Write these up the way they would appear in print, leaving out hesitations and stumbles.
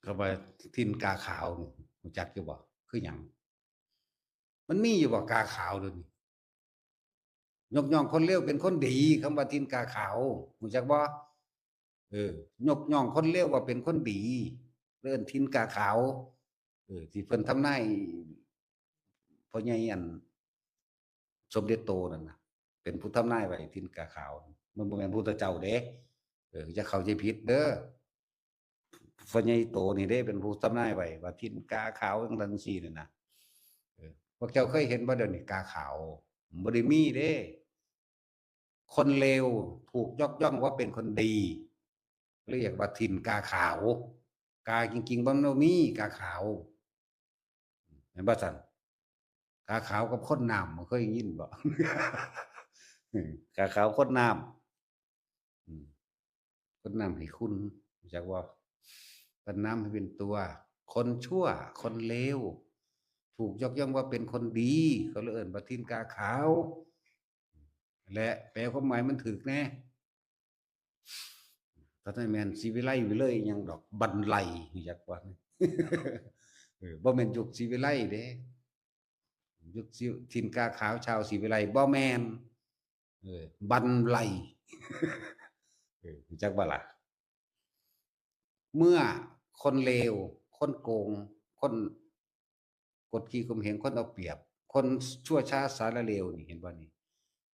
ก็ว่าทินกาขาวนี่รู้จักอยู่บ่คือหยังมันมีอยู่บ่กาขาวเดี๋ยวนี้ยกย่องคนเลวเป็นคนดีคำว่าทินกาขาวรู้จักบ่ยกย่องคนเลวว่าเป็นคนดีเอิ้นทินกาขาวที่เพิ่นทำนายพ่อใหญ่อันสมเด็จโตนั่นน่ะเป็นผู้ทำนายไว้ทินกาขาวมันบ่แม่นพุทธเจ้าเด้อย่าเข้าใจผิดเด้อ พ่อใหญ่โตนี่เด้เป็นผู้ทำนายไว้ว่าทิ่นกาขาวจั่งซั้นจั่งซี้นั่นน่ะพวกเจ้าเคยเห็นบ่เดี๋ยวนี้กาขาวบ่ได้มีเด้คนเลวถูกยกย่องว่าเป็นคนดีเรียกว่าทิ่นกาขาวกาจริงๆมันบ่มีกาขาวแม่นบ่ซั้นกาขาวกับคนน้ำบ่เคยได้ยินบ่กาขาวคนน้ำอืมคนน้ำให้คุณรู้จักบ่คนน้ำให้เป็นตัวคนชั่วคนเลวถูกยกย่องว่าเป็นคนดีเขาเลยเอิ้นว่าทิ่นกาขาวนั่นแหละแปลความหมายมันถูกแหน่ถ้าได้แม่นศิวิไลวิเลยอิหยังดอกบันไลรู้จักบ่บ่แม่นยุคศิวิไลเด้ยุคศิทิ่นกาขาวชาวศิวิไลบ่แม่นบันไลรู้จักบ่ล่ะ เมื่อคนเลวคนโกงคนกดขี่ข่มเหงคนเอาเปรียบคนชั่วช้าสารเลวนี่เห็นบ่นี่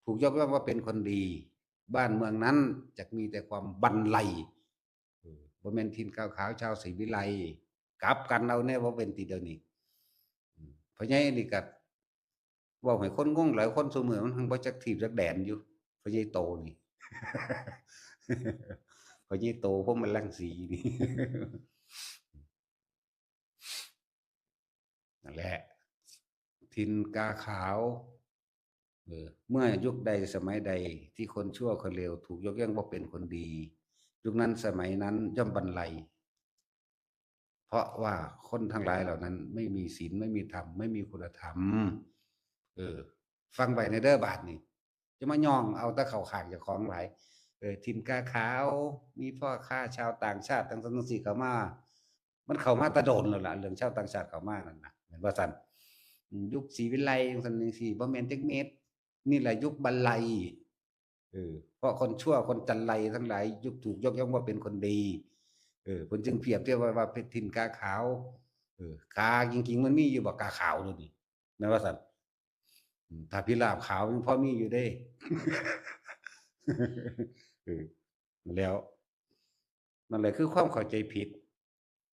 ถูกยกย่องว่าเป็นคนดีบ้านเมืองนั้นจะมีแต่ความบันไลบ่แม่นถิ่นขาวๆชาวศรีวิไลย์กลับกันเอาแน่บ่เป็นติเดี๋ยวนี้เพราะใหญ่นี่ก็เว้าให้คนงงหลายคนซุมื้อมันหังบ่จักทีบจักแดนอยู่เพราะใหญ่โตนี่เพราะใหญ่โตพรหมรังสีนี่ นั่นแหละทินกาขาวเมื่อยุคใดสมัยใดที่คนชั่วคนเลวถูกยกย่องว่าเป็นคนดียุคนั้นสมัยนั้นย่อมบรรลัยเพราะว่าคนทั้งหลายเหล่านั้นไม่มีศีลไม่มีธรรมไม่มีคุณธรรมเออฟังไว้ในเด้อบาทนี่จะมาย่องเอาแตะเข่าขางเจ้าของหลายทินกาขาวมีพ่อค้าชาวต่างชาติทั้งสันทั้งสี่เข้ามามันเข้ามาแตะโดนแล้วล่ะเรื่องชาวต่างชาติเข้ามานั่นน่ะเหมือนว่าซั่นยุคศรีวิไลย์จังซั่นจังซี้บ่แม่นจักเม็ดนี่แหละยุคบัลลัยก์เพราะคนชั่วคนจันไรทั้งหลายยุคถูกยกย่องว่าเป็นคนดีเพิ่นจึงเปรียบเทียบว่าเพชรถิ่นกาขาวกาจริงๆมันมีอยู่บ่กาขาวเดี๋ยวนี้แม่นว่าซั่นถ้าพิราบขาวยังพอมีอยู่เด้เออนั่นแหล้วนั่นแหละคือความเข้าใจผิด